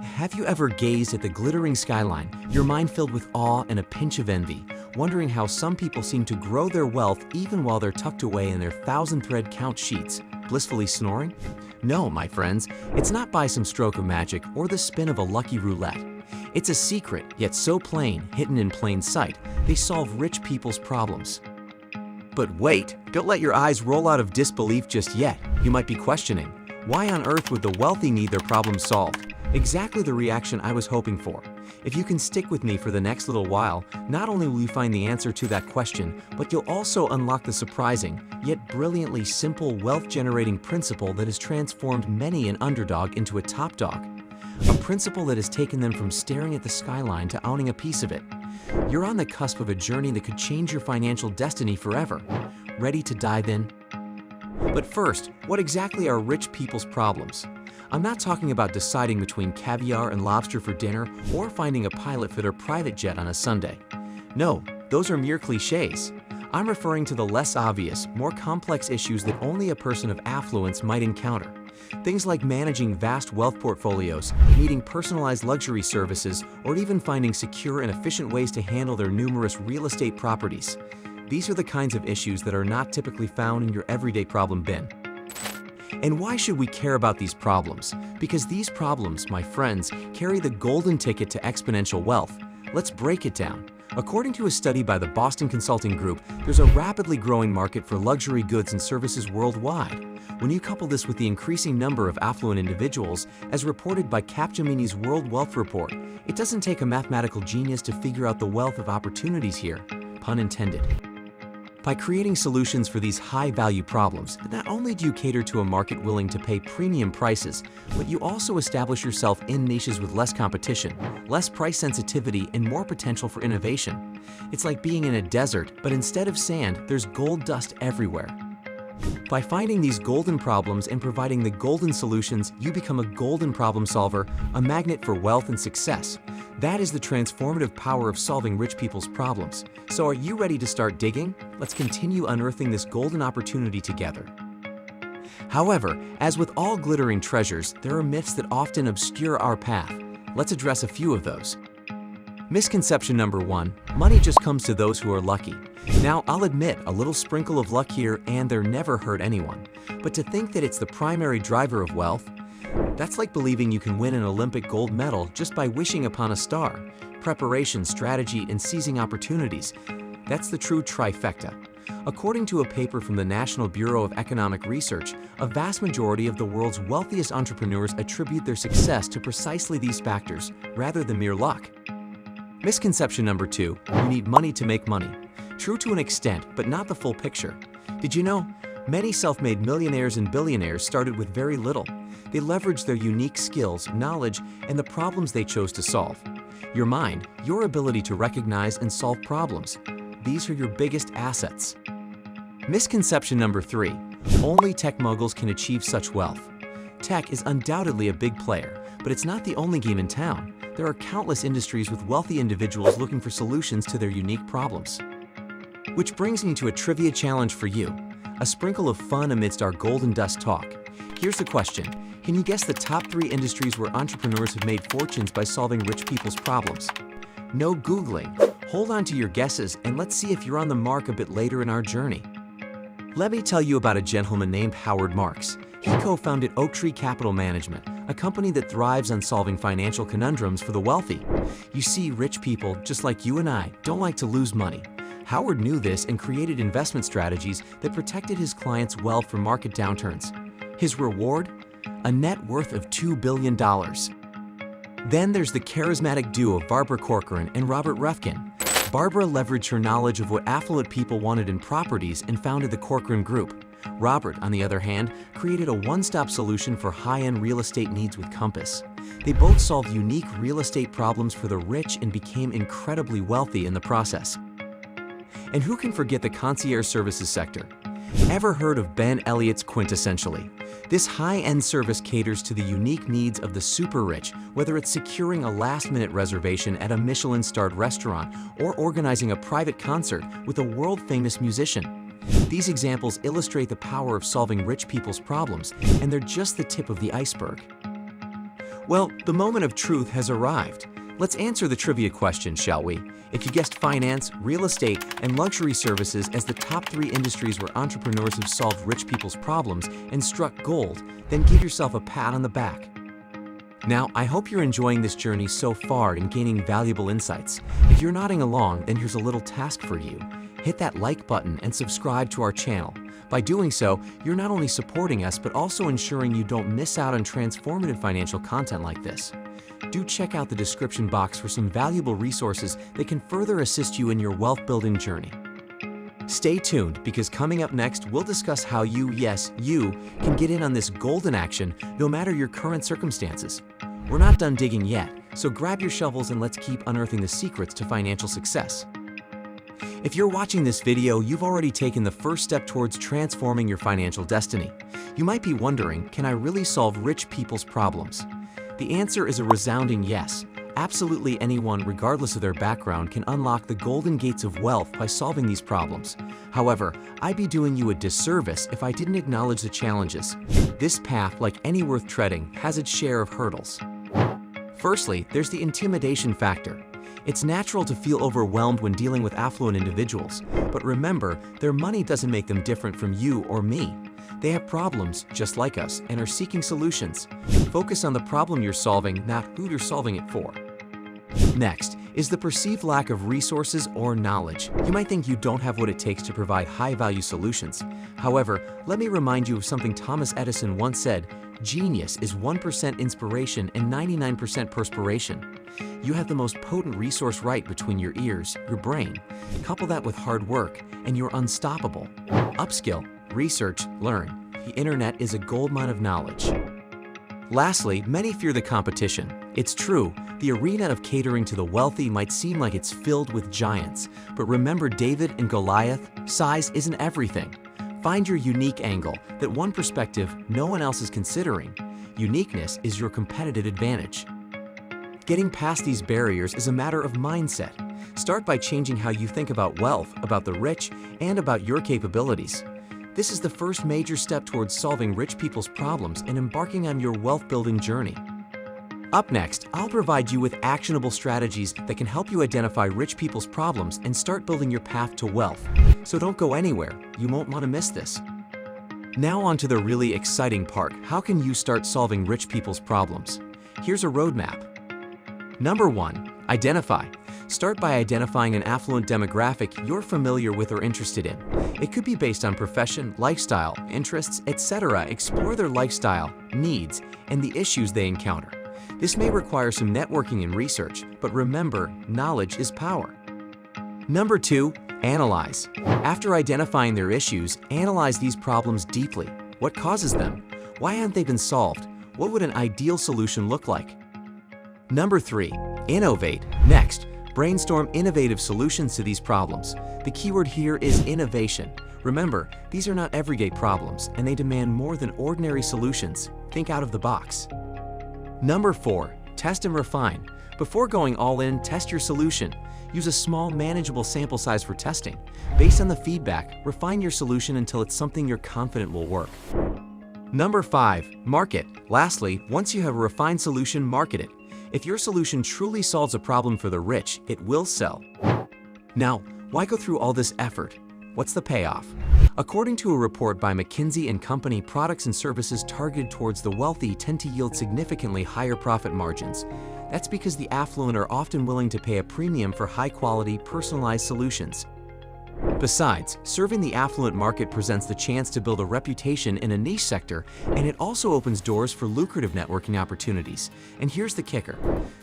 Have you ever gazed at the glittering skyline, your mind filled with awe and a pinch of envy, wondering how some people seem to grow their wealth even while they're tucked away in their thousand-thread count sheets, blissfully snoring? No, my friends, it's not by some stroke of magic or the spin of a lucky roulette. It's a secret, yet so plain, hidden in plain sight, they solve rich people's problems. But wait, don't let your eyes roll out of disbelief just yet. You might be questioning, why on earth would the wealthy need their problems solved? Exactly the reaction I was hoping for. If you can stick with me for the next little while, not only will you find the answer to that question, but you'll also unlock the surprising, yet brilliantly simple wealth-generating principle that has transformed many an underdog into a top dog. A principle that has taken them from staring at the skyline to owning a piece of it. You're on the cusp of a journey that could change your financial destiny forever. Ready to dive in? But first, what exactly are rich people's problems? I'm not talking about deciding between caviar and lobster for dinner or finding a pilot for their private jet on a Sunday. No, those are mere cliches. I'm referring to the less obvious, more complex issues that only a person of affluence might encounter. Things like managing vast wealth portfolios, needing personalized luxury services, or even finding secure and efficient ways to handle their numerous real estate properties. These are the kinds of issues that are not typically found in your everyday problem bin. And why should we care about these problems? Because these problems, my friends, carry the golden ticket to exponential wealth. Let's break it down. According to a study by the Boston Consulting Group, there's a rapidly growing market for luxury goods and services worldwide. When you couple this with the increasing number of affluent individuals, as reported by Capgemini's World Wealth Report, it doesn't take a mathematical genius to figure out the wealth of opportunities here, pun intended. By creating solutions for these high-value problems, not only do you cater to a market willing to pay premium prices, but you also establish yourself in niches with less competition, less price sensitivity, and more potential for innovation. It's like being in a desert, but instead of sand, there's gold dust everywhere. By finding these golden problems and providing the golden solutions, you become a golden problem solver, a magnet for wealth and success. That is the transformative power of solving rich people's problems. So are you ready to start digging? Let's continue unearthing this golden opportunity together. However, as with all glittering treasures, there are myths that often obscure our path. Let's address a few of those. Misconception number 1, money just comes to those who are lucky. Now, I'll admit, a little sprinkle of luck here and there never hurt anyone. But to think that it's the primary driver of wealth, that's like believing you can win an Olympic gold medal just by wishing upon a star. Preparation, strategy, and seizing opportunities. That's the true trifecta. According to a paper from the National Bureau of Economic Research, a vast majority of the world's wealthiest entrepreneurs attribute their success to precisely these factors, rather than mere luck. Misconception number 2, you need money to make money. True to an extent, but not the full picture. Did you know? Many self-made millionaires and billionaires started with very little. They leveraged their unique skills, knowledge, and the problems they chose to solve. Your mind, your ability to recognize and solve problems. These are your biggest assets. Misconception number 3, only tech moguls can achieve such wealth. Tech is undoubtedly a big player, but it's not the only game in town. There are countless industries with wealthy individuals looking for solutions to their unique problems. Which brings me to a trivia challenge for you. A sprinkle of fun amidst our golden dust talk. Here's the question. Can you guess the top 3 industries where entrepreneurs have made fortunes by solving rich people's problems? No Googling. Hold on to your guesses and let's see if you're on the mark a bit later in our journey. Let me tell you about a gentleman named Howard Marks. He co-founded Oaktree Capital Management, a company that thrives on solving financial conundrums for the wealthy. You see, rich people, just like you and I, don't like to lose money. Howard knew this and created investment strategies that protected his clients' wealth from market downturns. His reward? A net worth of $2 billion. Then there's the charismatic duo of Barbara Corcoran and Robert Reffkin. Barbara leveraged her knowledge of what affluent people wanted in properties and founded the Corcoran Group. Robert, on the other hand, created a one-stop solution for high-end real estate needs with Compass. They both solved unique real estate problems for the rich and became incredibly wealthy in the process. And who can forget the concierge services sector? Ever heard of Ben Elliott's Quintessentially? This high-end service caters to the unique needs of the super rich, whether it's securing a last-minute reservation at a Michelin-starred restaurant or organizing a private concert with a world-famous musician. These examples illustrate the power of solving rich people's problems, and they're just the tip of the iceberg. Well, the moment of truth has arrived. Let's answer the trivia question, shall we? If you guessed finance, real estate, and luxury services as the top 3 industries where entrepreneurs have solved rich people's problems and struck gold, then give yourself a pat on the back. Now, I hope you're enjoying this journey so far and gaining valuable insights. If you're nodding along, then here's a little task for you. Hit that like button and subscribe to our channel. By doing so, you're not only supporting us, but also ensuring you don't miss out on transformative financial content like this. Do check out the description box for some valuable resources that can further assist you in your wealth-building journey. Stay tuned, because coming up next, we'll discuss how you, yes, you, can get in on this golden action no matter your current circumstances. We're not done digging yet, so grab your shovels and let's keep unearthing the secrets to financial success. If you're watching this video, you've already taken the first step towards transforming your financial destiny. You might be wondering, can I really solve rich people's problems? The answer is a resounding yes. Absolutely anyone, regardless of their background, can unlock the golden gates of wealth by solving these problems. However, I'd be doing you a disservice if I didn't acknowledge the challenges. This path, like any worth treading, has its share of hurdles. Firstly, there's the intimidation factor. It's natural to feel overwhelmed when dealing with affluent individuals, but remember, their money doesn't make them different from you or me. They have problems just like us and are seeking solutions. Focus on the problem you're solving, not who you're solving it for. Next is the perceived lack of resources or knowledge. You might think you don't have what it takes to provide high-value solutions. However, let me remind you of something Thomas Edison once said: genius is 1% inspiration and 99% perspiration. You have the most potent resource right between your ears, your brain. Couple that with hard work, and you're unstoppable. Upskill, research, learn. The internet is a goldmine of knowledge. Lastly, many fear the competition. It's true, the arena of catering to the wealthy might seem like it's filled with giants. But remember David and Goliath? Size isn't everything. Find your unique angle, that one perspective no one else is considering. Uniqueness is your competitive advantage. Getting past these barriers is a matter of mindset. Start by changing how you think about wealth, about the rich, and about your capabilities. This is the first major step towards solving rich people's problems and embarking on your wealth-building journey. Up next, I'll provide you with actionable strategies that can help you identify rich people's problems and start building your path to wealth. So don't go anywhere, you won't want to miss this. Now on to the really exciting part. How can you start solving rich people's problems? Here's a roadmap. Number 1. Identify. Start by identifying an affluent demographic you're familiar with or interested in. It could be based on profession, lifestyle, interests, etc. Explore their lifestyle, needs, and the issues they encounter. This may require some networking and research, but remember, knowledge is power. Number 2. Analyze. After identifying their issues, analyze these problems deeply. What causes them? Why haven't they been solved? What would an ideal solution look like? Number 3. Innovate. Next, brainstorm innovative solutions to these problems. The keyword here is innovation. Remember, these are not everyday problems, and they demand more than ordinary solutions. Think out of the box. Number 4. Test and refine. Before going all in, test your solution. Use a small, manageable sample size for testing. Based on the feedback, refine your solution until it's something you're confident will work. Number 5. Market. Lastly, once you have a refined solution, market it. If your solution truly solves a problem for the rich, it will sell. Now, why go through all this effort? What's the payoff? According to a report by McKinsey & Company, products and services targeted towards the wealthy tend to yield significantly higher profit margins. That's because the affluent are often willing to pay a premium for high-quality, personalized solutions. Besides, serving the affluent market presents the chance to build a reputation in a niche sector, and it also opens doors for lucrative networking opportunities. And here's the kicker.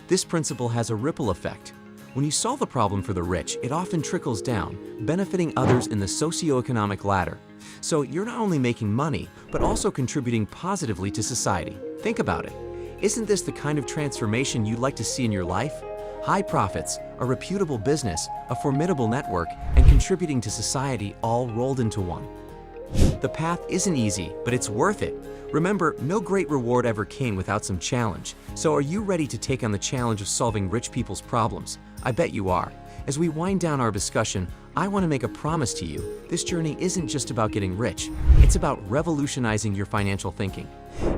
This principle has a ripple effect. When you solve a problem for the rich, it often trickles down, benefiting others in the socioeconomic ladder. So you're not only making money, but also contributing positively to society. Think about it. Isn't this the kind of transformation you'd like to see in your life? High profits, a reputable business, a formidable network, and contributing to society all rolled into one. The path isn't easy, but it's worth it. Remember, no great reward ever came without some challenge. So are you ready to take on the challenge of solving rich people's problems? I bet you are. As we wind down our discussion, I want to make a promise to you. This journey isn't just about getting rich. It's about revolutionizing your financial thinking.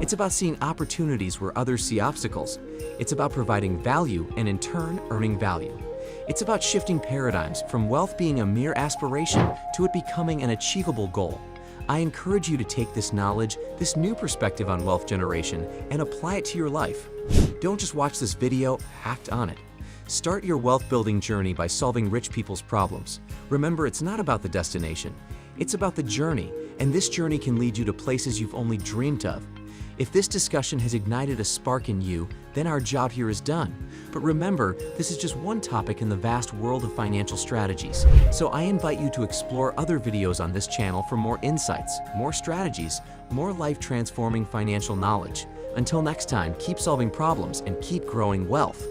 It's about seeing opportunities where others see obstacles. It's about providing value and in turn earning value. It's about shifting paradigms from wealth being a mere aspiration to it becoming an achievable goal. I encourage you to take this knowledge, this new perspective on wealth generation, and apply it to your life. Don't just watch this video, act on it. Start your wealth building journey by solving rich people's problems. Remember, it's not about the destination, it's about the journey, and this journey can lead you to places you've only dreamed of. If this discussion has ignited a spark in you, then our job here is done. But remember, this is just one topic in the vast world of financial strategies. So I invite you to explore other videos on this channel for more insights, more strategies, more life-transforming financial knowledge. Until next time, keep solving problems and keep growing wealth.